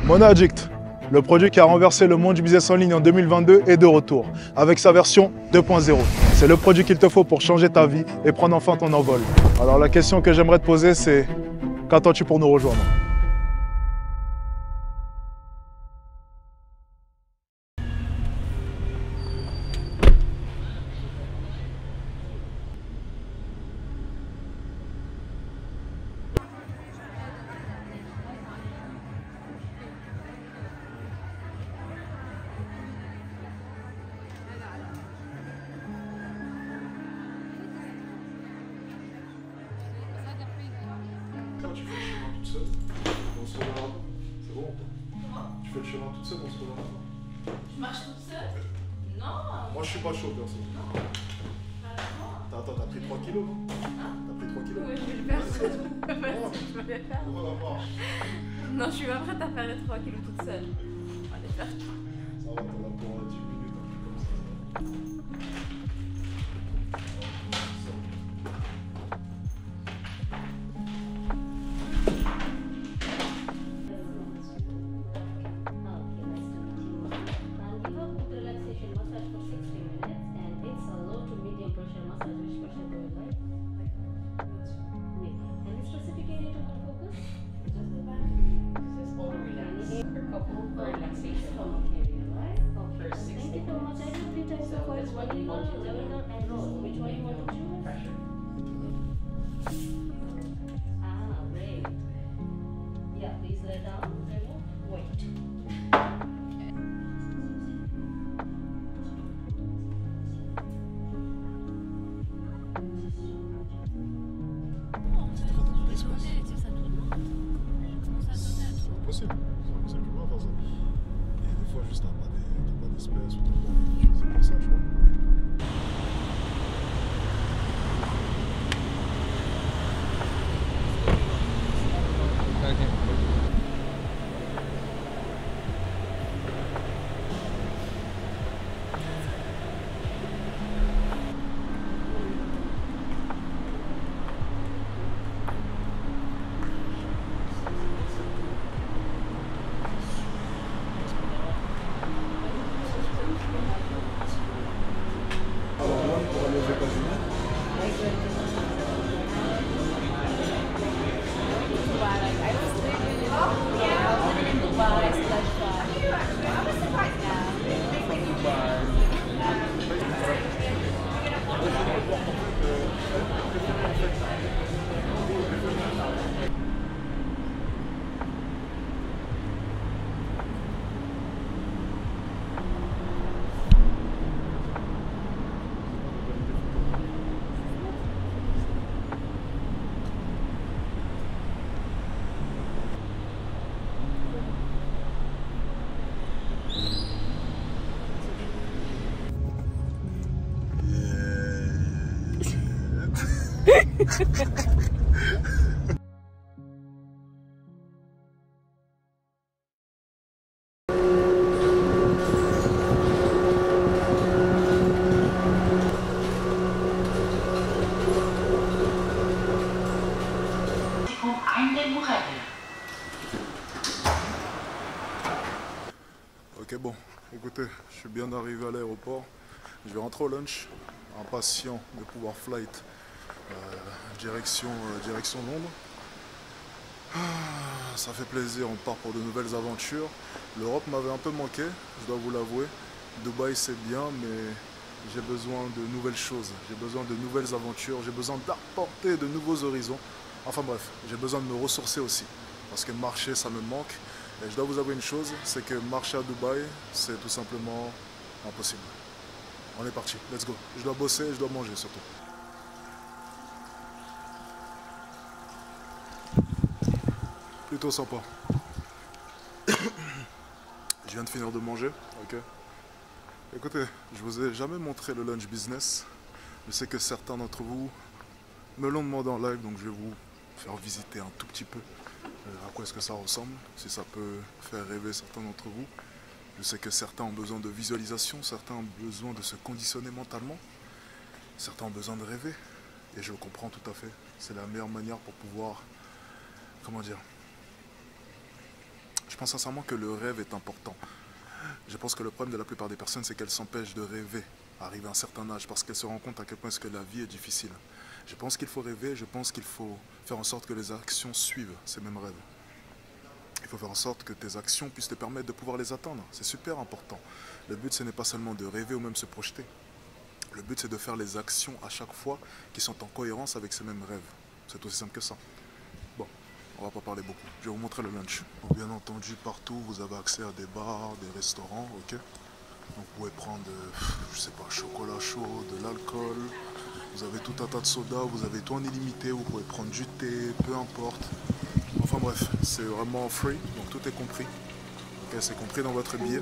MonoAddict, le produit qui a renversé le monde du business en ligne en 2022 est de retour, avec sa version 2.0. C'est le produit qu'il te faut pour changer ta vie et prendre enfin ton envol. Alors la question que j'aimerais te poser, c'est qu'attends-tu pour nous rejoindre? Tu fais le chemin toute seule, on se reverra. C'est bon? Comment? Tu fais le chemin toute seule, on se reverra. Je marche toute seule? Non. Moi je suis pas chaud perso. Non. Attends, t'as pris 3 kilos non? Hein? T'as pris 3 kilos? Oui, je vais le faire. Vas-y, je vais le faire. On va voir. Non, je suis pas prête à faire les 3 kilos toute seule. On va les faire. Ça va, t'en as pour 10 minutes, un truc comme ça. C'est impossible, tu peux pas faire ça. Et des fois, juste t'as pas d'espèce ou t'as pas envie d'utiliser pour ça, tu vois. Ok, bon, écoutez, je suis bien arrivé à l'aéroport. Je vais rentrer au lunch, impatient de pouvoir flight direction Londres. Ça fait plaisir, on part pour de nouvelles aventures. L'Europe m'avait un peu manqué, je dois vous l'avouer. Dubaï c'est bien, mais j'ai besoin de nouvelles choses. J'ai besoin de nouvelles aventures, j'ai besoin d'apporter de nouveaux horizons. Enfin bref, j'ai besoin de me ressourcer aussi. Parce que marcher, ça me manque. Et je dois vous avouer une chose, c'est que marcher à Dubaï, c'est tout simplement impossible. On est parti, let's go. Je dois bosser, je dois manger surtout. Plutôt sympa. Je viens de finir de manger, ok. Écoutez, je vous ai jamais montré le lunch business. Je sais que certains d'entre vous me l'ont demandé en live, donc je vais vous faire visiter un tout petit peu à quoi est-ce que ça ressemble, si ça peut faire rêver certains d'entre vous. Je sais que certains ont besoin de visualisation, certains ont besoin de se conditionner mentalement, certains ont besoin de rêver, et je le comprends tout à fait. C'est la meilleure manière pour pouvoir, comment dire, Je pense sincèrement que le rêve est important. Je pense que le problème de la plupart des personnes, c'est qu'elles s'empêchent de rêver, arriver à un certain âge, parce qu'elles se rendent compte à quel point est-ce que la vie est difficile. Je pense qu'il faut rêver, je pense qu'il faut faire en sorte que les actions suivent ces mêmes rêves. Il faut faire en sorte que tes actions puissent te permettre de pouvoir les atteindre. C'est super important. Le but, ce n'est pas seulement de rêver ou même se projeter. Le but, c'est de faire les actions à chaque fois qui sont en cohérence avec ces mêmes rêves. C'est aussi simple que ça. Bon, on va pas parler beaucoup. Je vais vous montrer le lunch. Bien entendu, partout, vous avez accès à des bars, des restaurants, ok? Donc vous pouvez prendre, je sais pas, chocolat chaud, de l'alcool. Vous avez tout un tas de sodas, vous avez tout en illimité. Vous pouvez prendre du thé, peu importe. Enfin bref, c'est vraiment free, donc tout est compris. Ok, c'est compris dans votre billet.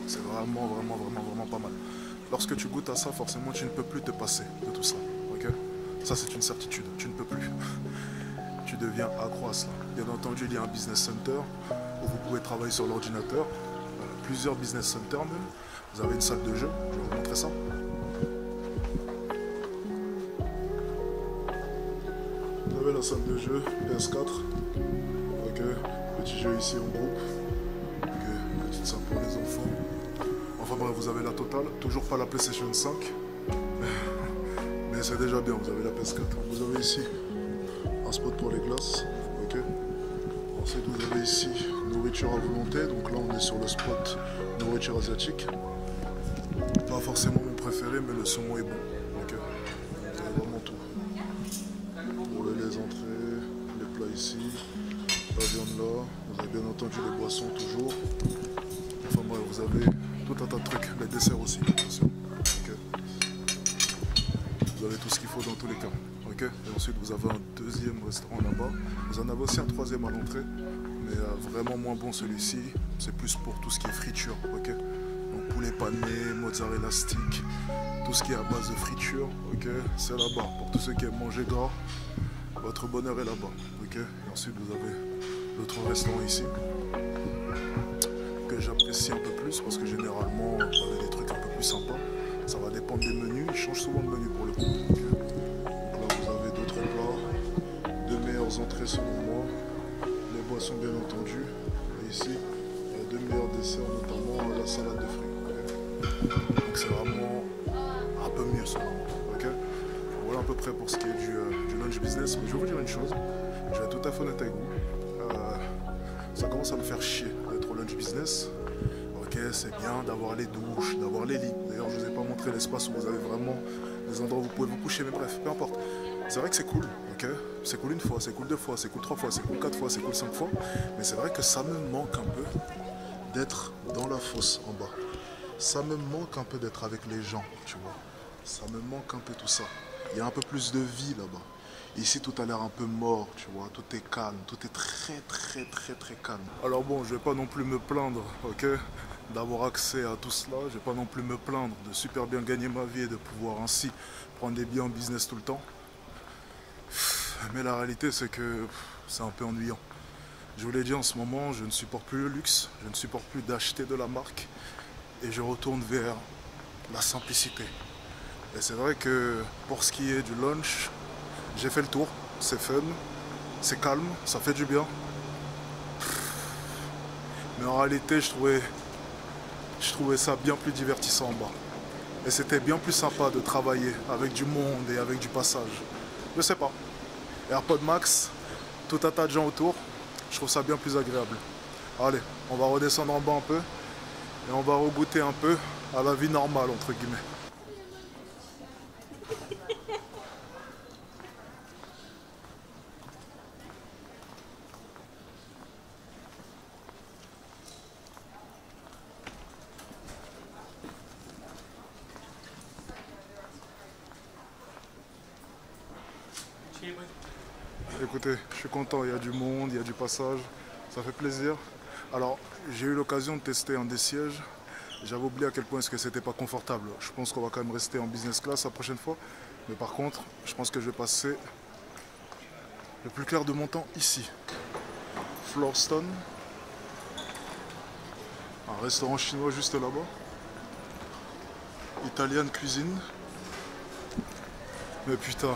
C'est vraiment pas mal. Lorsque tu goûtes à ça, forcément, tu ne peux plus te passer de tout ça. Ok? Ça, c'est une certitude. Tu ne peux plus. Tu deviens accro à cela. Bien entendu, il y a un business center où vous pouvez travailler sur l'ordinateur. Plusieurs business centers même. Vous avez une salle de jeu. Je vais vous montrer ça. Vous avez la salle de jeu PS4. Ok. Petit jeu ici en groupe. Ok. Petite salle pour les enfants. Enfin bref, vous avez la totale, toujours pas la PlayStation 5, mais c'est déjà bien, vous avez la PS4. Vous avez ici un spot pour les glaces, ok. Ensuite vous avez ici nourriture à volonté, donc là on est sur le spot nourriture asiatique. Pas forcément mon préféré, mais le saumon est bon, ok. Vous avez vraiment tout. Vous avez les entrées, les plats ici, la viande là, vous avez bien entendu les boissons toujours. Enfin bref, vous avez tout un tas de trucs, les desserts aussi, attention. Okay. Vous avez tout ce qu'il faut dans tous les cas. Okay. Et ensuite vous avez un deuxième restaurant là-bas. Vous en avez aussi un troisième à l'entrée, mais vraiment moins bon celui-ci. C'est plus pour tout ce qui est friture. Okay. Donc poulet pané, mozzarella stick, tout ce qui est à base de friture, okay. C'est là-bas. Pour tous ceux qui aiment manger gras, votre bonheur est là-bas. Okay. Et ensuite vous avez l'autre restaurant ici, que j'apprécie un peu plus parce que généralement vous avez des trucs un peu plus sympas. Ça va dépendre des menus, ils changent souvent de menu pour le coup. Donc là vous avez d'autres plats, de meilleures entrées selon moi, les boissons bien entendu. Et ici, il y a deux meilleurs desserts, notamment la salade de fruits. Okay. Donc c'est vraiment un peu mieux selon moi. Okay. Voilà à peu près pour ce qui est du lunch business. Mais je vais vous dire une chose, je vais être tout à fait honnête avec vous. Ça commence à me faire chier d'être au lunch business. Ok, c'est bien d'avoir les douches, d'avoir les lits. D'ailleurs, je ne vous ai pas montré l'espace où vous avez vraiment des endroits où vous pouvez vous coucher, mais bref, peu importe. C'est vrai que c'est cool, ok. C'est cool une fois, c'est cool deux fois, c'est cool trois fois, c'est cool quatre fois, c'est cool cinq fois. Mais c'est vrai que ça me manque un peu d'être dans la fosse en bas. Ça me manque un peu d'être avec les gens, tu vois. Ça me manque un peu tout ça. Il y a un peu plus de vie là-bas. Ici, tout a l'air un peu mort, tu vois, tout est calme, tout est très calme. Alors bon, je vais pas non plus me plaindre, ok, d'avoir accès à tout cela. Je vais pas non plus me plaindre de super bien gagner ma vie et de pouvoir ainsi prendre des billets en business tout le temps. Mais la réalité, c'est que c'est un peu ennuyant. Je vous l'ai dit, en ce moment, je ne supporte plus le luxe, je ne supporte plus d'acheter de la marque et je retourne vers la simplicité. Et c'est vrai que pour ce qui est du lunch, j'ai fait le tour, c'est fun, c'est calme, ça fait du bien. Mais en réalité, je trouvais ça bien plus divertissant en bas. Et c'était bien plus sympa de travailler avec du monde et avec du passage. Je sais pas. AirPod Max, tout un tas de gens autour, je trouve ça bien plus agréable. Allez, on va redescendre en bas un peu et on va regoûter un peu à la vie normale, entre guillemets. Écoutez, je suis content, il y a du monde, il y a du passage, ça fait plaisir. Alors, j'ai eu l'occasion de tester un des sièges. J'avais oublié à quel point est-ce que c'était pas confortable. Je pense qu'on va quand même rester en business class la prochaine fois. Mais par contre, je pense que je vais passer le plus clair de mon temps ici. Floorstone. Un restaurant chinois juste là-bas. Italian cuisine. Mais putain,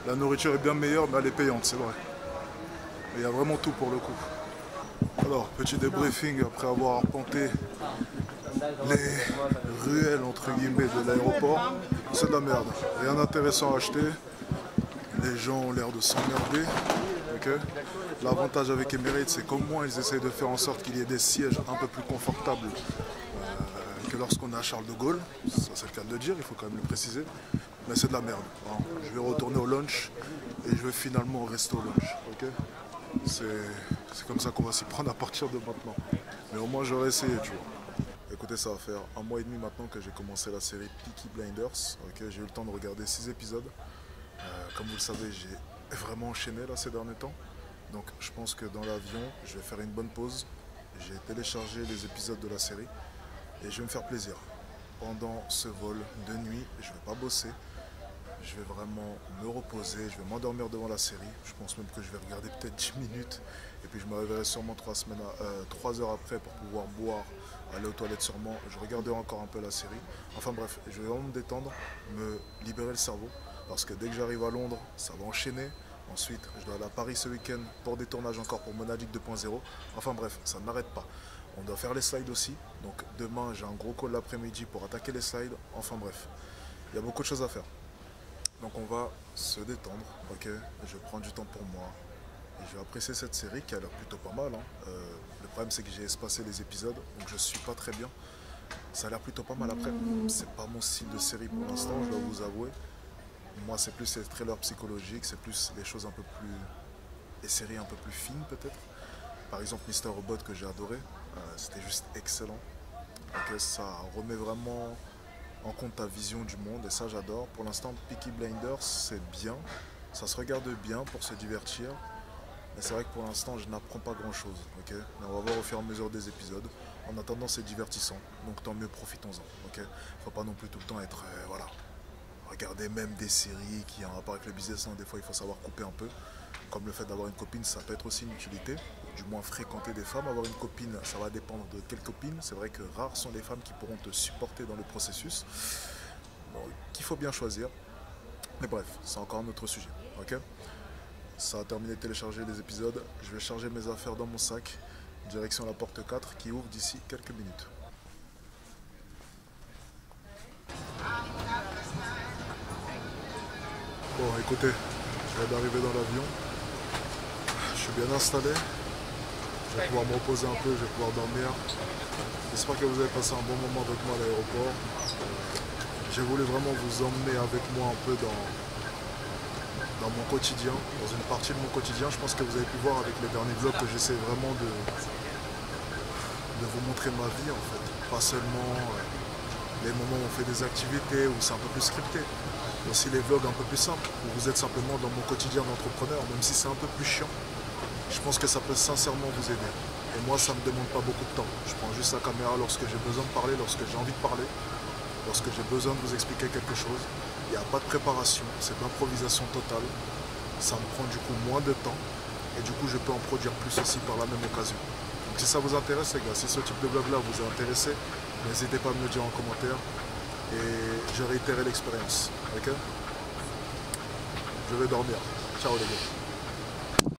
la nourriture est bien meilleure, mais elle est payante, c'est vrai. Mais il y a vraiment tout pour le coup. Alors, petit débriefing après avoir arpenté les ruelles entre guillemets de l'aéroport. C'est de la merde. Rien d'intéressant à acheter. Les gens ont l'air de s'emmerder. Okay. L'avantage avec Emirates, c'est qu'au moins ils essayent de faire en sorte qu'il y ait des sièges un peu plus confortables que lorsqu'on est à Charles de Gaulle. Ça c'est le cas de le dire, il faut quand même le préciser. Mais c'est de la merde. Hein. Je vais retourner au lunch et je vais finalement rester au lunch. Okay. C'est comme ça qu'on va s'y prendre à partir de maintenant. Mais au moins j'aurais essayé, tu vois. Écoutez, ça va faire 1 mois et demi maintenant que j'ai commencé la série Peaky Blinders. Okay. J'ai eu le temps de regarder 6 épisodes. Comme vous le savez, j'ai vraiment enchaîné là ces derniers temps. Donc je pense que dans l'avion, je vais faire une bonne pause. J'ai téléchargé les épisodes de la série et je vais me faire plaisir. Pendant ce vol de nuit, je ne vais pas bosser. Je vais vraiment me reposer, je vais m'endormir devant la série. Je pense même que je vais regarder peut-être 10 minutes. Et puis je me réveillerai sûrement 3 heures après pour pouvoir boire, aller aux toilettes sûrement. Je regarderai encore un peu la série. Enfin bref, je vais vraiment me détendre, me libérer le cerveau. Parce que dès que j'arrive à Londres, ça va enchaîner. Ensuite, je dois aller à Paris ce week-end pour des tournages encore pour Monadic 2.0. Enfin bref, ça ne m'arrête pas. On doit faire les slides aussi. Donc demain, j'ai un gros call l'après-midi pour attaquer les slides. Enfin bref, il y a beaucoup de choses à faire. Donc on va se détendre, ok. Je vais prendre du temps pour moi. Et je vais apprécier cette série qui a l'air plutôt pas mal. Hein. Le problème c'est que j'ai espacé les épisodes, donc je suis pas très bien. Ça a l'air plutôt pas mal après. C'est pas mon style de série pour l'instant, je dois vous avouer. Moi c'est plus les thrillers psychologiques, c'est plus des choses un peu plus... des séries un peu plus fines peut-être. Par exemple Mr. Robot que j'ai adoré, c'était juste excellent. Okay, ça remet vraiment en compte ta vision du monde et ça j'adore. Pour l'instant Peaky Blinders c'est bien, ça se regarde bien pour se divertir. Mais c'est vrai que pour l'instant je n'apprends pas grand chose. Okay, mais on va voir au fur et à mesure des épisodes. En attendant c'est divertissant, donc tant mieux profitons-en. Okay, faut pas non plus tout le temps être... voilà. Regardez même des séries qui ont un rapport avec le business, hein. Des fois il faut savoir couper un peu. Comme le fait d'avoir une copine, ça peut être aussi une utilité. Du moins fréquenter des femmes, avoir une copine, ça va dépendre de quelle copine. C'est vrai que rares sont les femmes qui pourront te supporter dans le processus. Donc il faut bien choisir. Mais bref, c'est encore un autre sujet. Okay, ça a terminé de télécharger les épisodes. Je vais charger mes affaires dans mon sac. Direction la porte 4 qui ouvre d'ici quelques minutes. Bon, écoutez, je viens d'arriver dans l'avion. Je suis bien installé. Je vais pouvoir me reposer un peu, je vais pouvoir dormir. J'espère que vous avez passé un bon moment avec moi à l'aéroport. J'ai voulu vraiment vous emmener avec moi un peu dans mon quotidien, dans une partie de mon quotidien. Je pense que vous avez pu voir avec les derniers vlogs que j'essaie vraiment de vous montrer ma vie en fait. Pas seulement les moments où on fait des activités, où c'est un peu plus scripté. Aussi les vlogs un peu plus simples, où vous êtes simplement dans mon quotidien d'entrepreneur, même si c'est un peu plus chiant. Je pense que ça peut sincèrement vous aider. Et moi, ça ne me demande pas beaucoup de temps. Je prends juste la caméra lorsque j'ai besoin de parler, lorsque j'ai envie de parler, lorsque j'ai besoin de vous expliquer quelque chose. Il n'y a pas de préparation, c'est de l'improvisation totale. Ça me prend du coup moins de temps. Et du coup, je peux en produire plus aussi par la même occasion. Donc si ça vous intéresse, les gars, si ce type de vlog-là vous a intéressé, n'hésitez pas à me le dire en commentaire. Et je réitérerai l'expérience. Ok ? Je vais dormir. Ciao les gars.